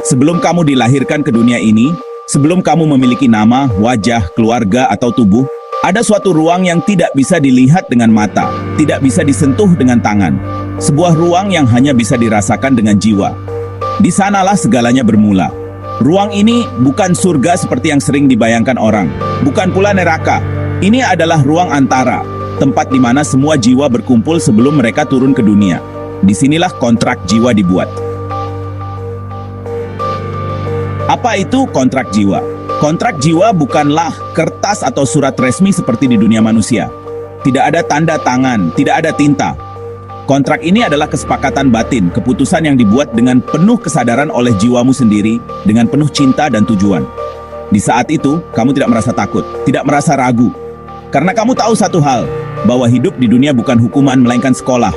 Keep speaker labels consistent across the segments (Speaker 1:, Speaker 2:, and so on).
Speaker 1: Sebelum kamu dilahirkan ke dunia ini, sebelum kamu memiliki nama, wajah, keluarga, atau tubuh, ada suatu ruang yang tidak bisa dilihat dengan mata, tidak bisa disentuh dengan tangan. Sebuah ruang yang hanya bisa dirasakan dengan jiwa. Di sanalah segalanya bermula. Ruang ini bukan surga seperti yang sering dibayangkan orang, bukan pula neraka. Ini adalah ruang antara, tempat di mana semua jiwa berkumpul sebelum mereka turun ke dunia. Disinilah kontrak jiwa dibuat. Apa itu kontrak jiwa? Kontrak jiwa bukanlah kertas atau surat resmi seperti di dunia manusia. Tidak ada tanda tangan, tidak ada tinta. Kontrak ini adalah kesepakatan batin, keputusan yang dibuat dengan penuh kesadaran oleh jiwamu sendiri, dengan penuh cinta dan tujuan. Di saat itu, kamu tidak merasa takut, tidak merasa ragu. Karena kamu tahu satu hal, bahwa hidup di dunia bukan hukuman melainkan sekolah.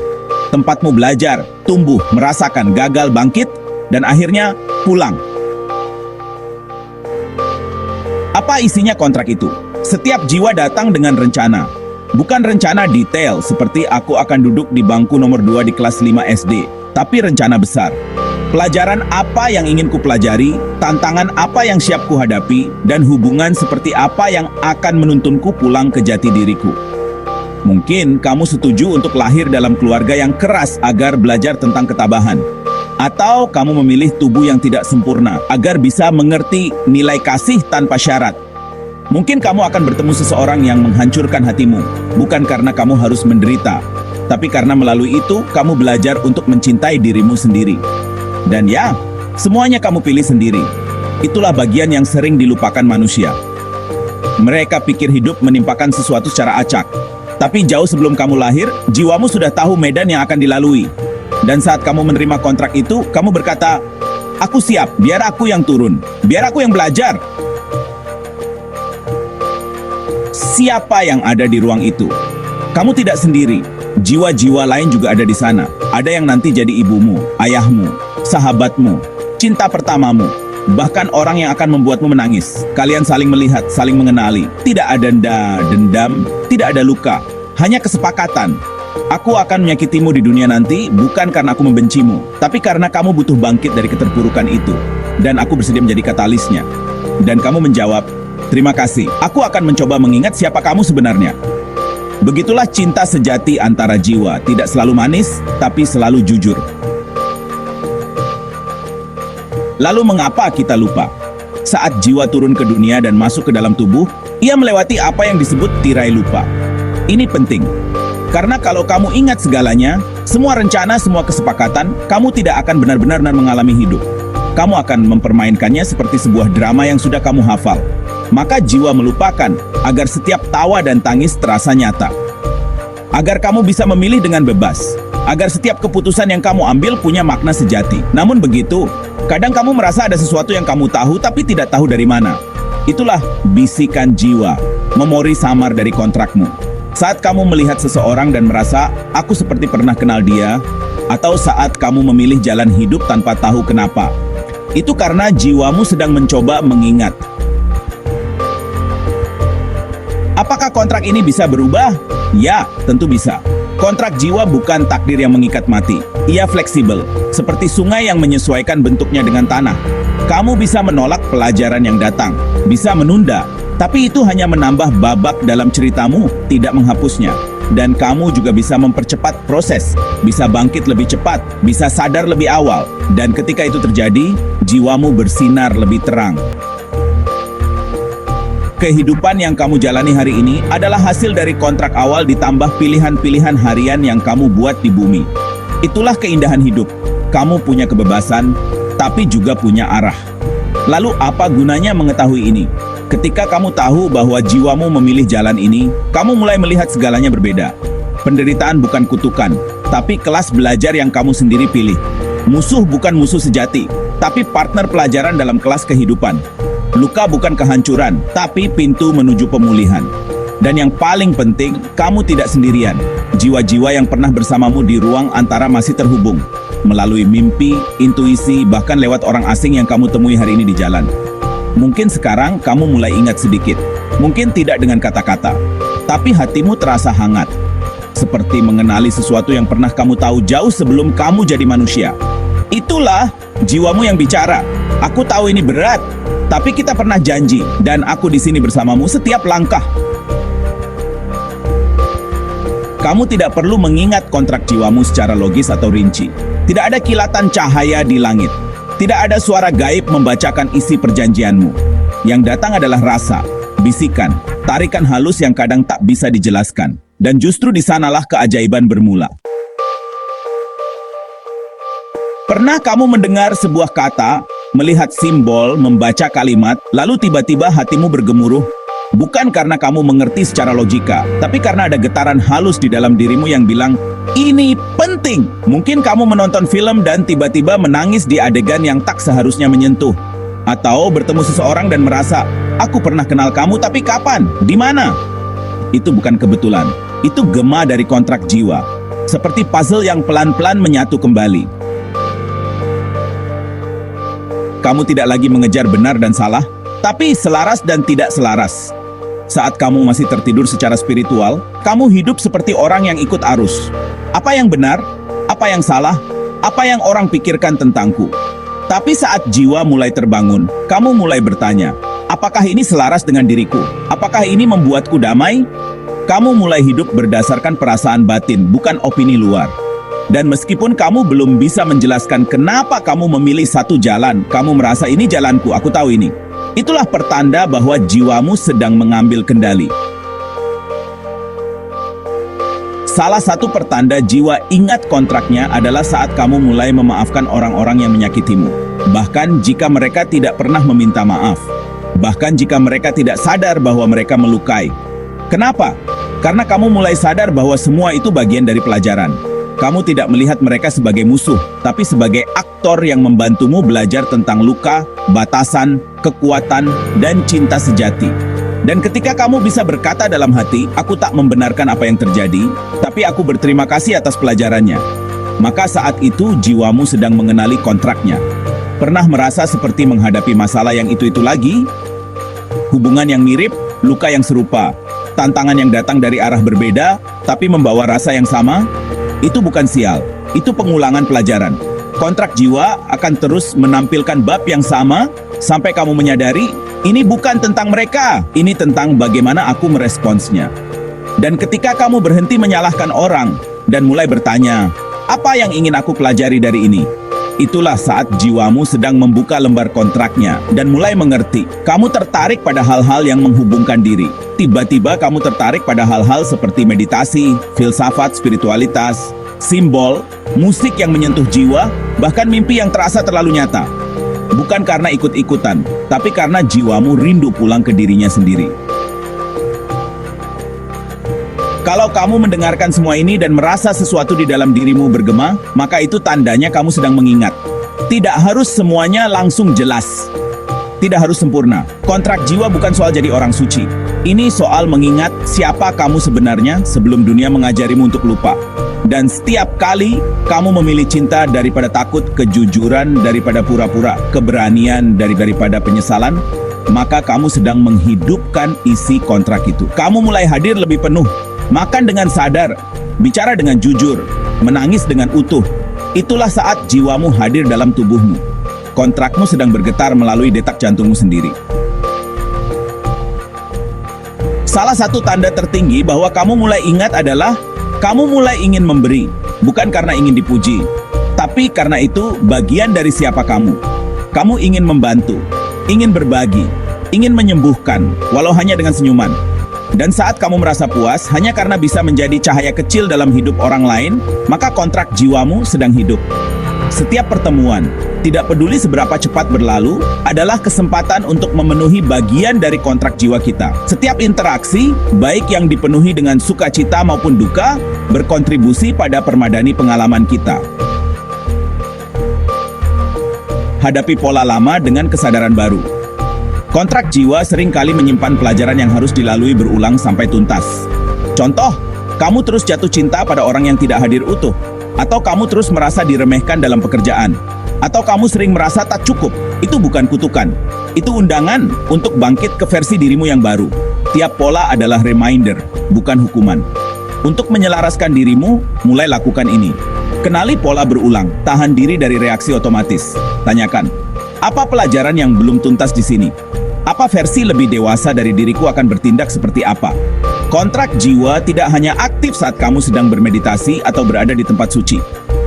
Speaker 1: Tempatmu belajar, tumbuh, merasakan, gagal, bangkit, dan akhirnya pulang. Apa isinya kontrak itu? Setiap jiwa datang dengan rencana. Bukan rencana detail seperti aku akan duduk di bangku nomor 2 di kelas 5 SD, tapi rencana besar. Pelajaran apa yang ingin kupelajari, tantangan apa yang siap kuhadapi, dan hubungan seperti apa yang akan menuntunku pulang ke jati diriku. Mungkin kamu setuju untuk lahir dalam keluarga yang keras agar belajar tentang ketabahan. Atau kamu memilih tubuh yang tidak sempurna agar bisa mengerti nilai kasih tanpa syarat. Mungkin kamu akan bertemu seseorang yang menghancurkan hatimu, bukan karena kamu harus menderita, tapi karena melalui itu kamu belajar untuk mencintai dirimu sendiri. Dan ya, semuanya kamu pilih sendiri. Itulah bagian yang sering dilupakan manusia. Mereka pikir hidup menimpakan sesuatu secara acak. Tapi jauh sebelum kamu lahir, jiwamu sudah tahu medan yang akan dilalui. Dan saat kamu menerima kontrak itu, kamu berkata, "Aku siap, biar aku yang turun, biar aku yang belajar." Siapa yang ada di ruang itu? Kamu tidak sendiri. Jiwa-jiwa lain juga ada di sana. Ada yang nanti jadi ibumu, ayahmu, sahabatmu, cinta pertamamu, bahkan orang yang akan membuatmu menangis. Kalian saling melihat, saling mengenali. Tidak ada dendam, tidak ada luka, hanya kesepakatan. Aku akan menyakitimu di dunia nanti bukan karena aku membencimu, tapi karena kamu butuh bangkit dari keterpurukan itu. Dan aku bersedia menjadi katalisnya. Dan kamu menjawab, "Terima kasih, aku akan mencoba mengingat siapa kamu sebenarnya." Begitulah cinta sejati antara jiwa, tidak selalu manis, tapi selalu jujur. Lalu mengapa kita lupa? Saat jiwa turun ke dunia dan masuk ke dalam tubuh, ia melewati apa yang disebut tirai lupa. Ini penting. Karena kalau kamu ingat segalanya, semua rencana, semua kesepakatan, kamu tidak akan benar-benar mengalami hidup. Kamu akan mempermainkannya seperti sebuah drama yang sudah kamu hafal. Maka jiwa melupakan agar setiap tawa dan tangis terasa nyata. Agar kamu bisa memilih dengan bebas. Agar setiap keputusan yang kamu ambil punya makna sejati. Namun begitu, kadang kamu merasa ada sesuatu yang kamu tahu tapi tidak tahu dari mana. Itulah bisikan jiwa, memori samar dari kontrakmu. Saat kamu melihat seseorang dan merasa, "Aku seperti pernah kenal dia," atau saat kamu memilih jalan hidup tanpa tahu kenapa, itu karena jiwamu sedang mencoba mengingat. Apakah kontrak ini bisa berubah? Ya, tentu bisa. Kontrak jiwa bukan takdir yang mengikat mati. Ia fleksibel, seperti sungai yang menyesuaikan bentuknya dengan tanah. Kamu bisa menolak pelajaran yang datang, bisa menunda, tapi itu hanya menambah babak dalam ceritamu, tidak menghapusnya. Dan kamu juga bisa mempercepat proses, bisa bangkit lebih cepat, bisa sadar lebih awal. Dan ketika itu terjadi, jiwamu bersinar lebih terang. Kehidupan yang kamu jalani hari ini adalah hasil dari kontrak awal ditambah pilihan-pilihan harian yang kamu buat di bumi. Itulah keindahan hidup. Kamu punya kebebasan, tapi juga punya arah. Lalu apa gunanya mengetahui ini? Ketika kamu tahu bahwa jiwamu memilih jalan ini, kamu mulai melihat segalanya berbeda. Penderitaan bukan kutukan, tapi kelas belajar yang kamu sendiri pilih. Musuh bukan musuh sejati, tapi partner pelajaran dalam kelas kehidupan. Luka bukan kehancuran, tapi pintu menuju pemulihan. Dan yang paling penting, kamu tidak sendirian. Jiwa-jiwa yang pernah bersamamu di ruang antara masih terhubung. Melalui mimpi, intuisi, bahkan lewat orang asing yang kamu temui hari ini di jalan. Mungkin sekarang kamu mulai ingat sedikit. Mungkin tidak dengan kata-kata, tapi hatimu terasa hangat. Seperti mengenali sesuatu yang pernah kamu tahu jauh sebelum kamu jadi manusia. Itulah jiwamu yang bicara. Aku tahu ini berat, tapi kita pernah janji, dan aku di sini bersamamu setiap langkah. Kamu tidak perlu mengingat kontrak jiwamu secara logis atau rinci. Tidak ada kilatan cahaya di langit. Tidak ada suara gaib membacakan isi perjanjianmu. Yang datang adalah rasa, bisikan, tarikan halus yang kadang tak bisa dijelaskan. Dan justru di sanalah keajaiban bermula. Pernah kamu mendengar sebuah kata, melihat simbol, membaca kalimat, lalu tiba-tiba hatimu bergemuruh? Bukan karena kamu mengerti secara logika, tapi karena ada getaran halus di dalam dirimu yang bilang, ini penting. Mungkin kamu menonton film dan tiba-tiba menangis di adegan yang tak seharusnya menyentuh. Atau bertemu seseorang dan merasa, aku pernah kenal kamu tapi kapan? Di mana? Itu bukan kebetulan. Itu gema dari kontrak jiwa. Seperti puzzle yang pelan-pelan menyatu kembali. Kamu tidak lagi mengejar benar dan salah, tapi selaras dan tidak selaras. Saat kamu masih tertidur secara spiritual, kamu hidup seperti orang yang ikut arus. Apa yang benar? Apa yang salah? Apa yang orang pikirkan tentangku? Tapi saat jiwa mulai terbangun, kamu mulai bertanya, apakah ini selaras dengan diriku? Apakah ini membuatku damai? Kamu mulai hidup berdasarkan perasaan batin, bukan opini luar. Dan meskipun kamu belum bisa menjelaskan kenapa kamu memilih satu jalan, kamu merasa ini jalanku, aku tahu ini. Itulah pertanda bahwa jiwamu sedang mengambil kendali. Salah satu pertanda jiwa ingat kontraknya adalah saat kamu mulai memaafkan orang-orang yang menyakitimu. Bahkan jika mereka tidak pernah meminta maaf. Bahkan jika mereka tidak sadar bahwa mereka melukai. Kenapa? Karena kamu mulai sadar bahwa semua itu bagian dari pelajaran. Kamu tidak melihat mereka sebagai musuh, tapi sebagai aktor yang membantumu belajar tentang luka, batasan, kekuatan, dan cinta sejati. Dan ketika kamu bisa berkata dalam hati, aku tak membenarkan apa yang terjadi, tapi aku berterima kasih atas pelajarannya. Maka saat itu jiwamu sedang mengenali kontraknya. Pernah merasa seperti menghadapi masalah yang itu-itu lagi? Hubungan yang mirip, luka yang serupa, tantangan yang datang dari arah berbeda, tapi membawa rasa yang sama? Itu bukan sial, itu pengulangan pelajaran. Kontrak jiwa akan terus menampilkan bab yang sama sampai kamu menyadari, ini bukan tentang mereka, ini tentang bagaimana aku meresponsnya. Dan ketika kamu berhenti menyalahkan orang dan mulai bertanya, apa yang ingin aku pelajari dari ini? Itulah saat jiwamu sedang membuka lembar kontraknya dan mulai mengerti. Kamu tertarik pada hal-hal yang menghubungkan diri. Tiba-tiba kamu tertarik pada hal-hal seperti meditasi, filsafat, spiritualitas, simbol, musik yang menyentuh jiwa, bahkan mimpi yang terasa terlalu nyata. Bukan karena ikut-ikutan, tapi karena jiwamu rindu pulang ke dirinya sendiri. Kalau kamu mendengarkan semua ini dan merasa sesuatu di dalam dirimu bergema, maka itu tandanya kamu sedang mengingat. Tidak harus semuanya langsung jelas. Tidak harus sempurna. Kontrak jiwa bukan soal jadi orang suci. Ini soal mengingat siapa kamu sebenarnya sebelum dunia mengajarimu untuk lupa. Dan setiap kali kamu memilih cinta daripada takut, kejujuran daripada pura-pura, keberanian daripada penyesalan, maka kamu sedang menghidupkan isi kontrak itu. Kamu mulai hadir lebih penuh, makan dengan sadar, bicara dengan jujur, menangis dengan utuh. Itulah saat jiwamu hadir dalam tubuhmu. Kontrakmu sedang bergetar melalui detak jantungmu sendiri. Salah satu tanda tertinggi bahwa kamu mulai ingat adalah kamu mulai ingin memberi, bukan karena ingin dipuji, tapi karena itu bagian dari siapa kamu. Kamu ingin membantu, ingin berbagi, ingin menyembuhkan, walau hanya dengan senyuman. Dan saat kamu merasa puas hanya karena bisa menjadi cahaya kecil dalam hidup orang lain, maka kontrak jiwamu sedang hidup. Setiap pertemuan, tidak peduli seberapa cepat berlalu, adalah kesempatan untuk memenuhi bagian dari kontrak jiwa kita. Setiap interaksi, baik yang dipenuhi dengan sukacita maupun duka, berkontribusi pada permadani pengalaman kita. Hadapi pola lama dengan kesadaran baru. Kontrak jiwa seringkali menyimpan pelajaran yang harus dilalui berulang sampai tuntas. Contoh, kamu terus jatuh cinta pada orang yang tidak hadir utuh, atau kamu terus merasa diremehkan dalam pekerjaan, atau kamu sering merasa tak cukup. Itu bukan kutukan, itu undangan untuk bangkit ke versi dirimu yang baru. Tiap pola adalah reminder, bukan hukuman. Untuk menyelaraskan dirimu, mulai lakukan ini. Kenali pola berulang, tahan diri dari reaksi otomatis. Tanyakan, Apa pelajaran yang belum tuntas di sini? Apa versi lebih dewasa dari diriku akan bertindak seperti apa? Kontrak jiwa tidak hanya aktif saat kamu sedang bermeditasi atau berada di tempat suci.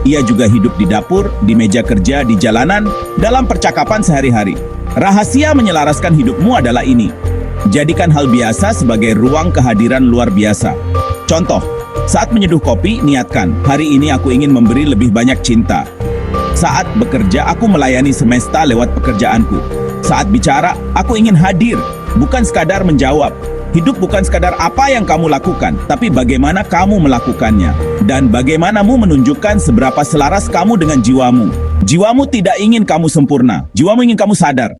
Speaker 1: Ia juga hidup di dapur, di meja kerja, di jalanan, dalam percakapan sehari-hari. Rahasia menyelaraskan hidupmu adalah ini. Jadikan hal biasa sebagai ruang kehadiran luar biasa. Contoh, saat menyeduh kopi, niatkan, hari ini aku ingin memberi lebih banyak cinta. Saat bekerja, aku melayani semesta lewat pekerjaanku. Saat bicara, aku ingin hadir, bukan sekadar menjawab. Hidup bukan sekadar apa yang kamu lakukan, tapi bagaimana kamu melakukannya. Dan bagaimanamu menunjukkan seberapa selaras kamu dengan jiwamu. Jiwamu tidak ingin kamu sempurna, jiwamu ingin kamu sadar.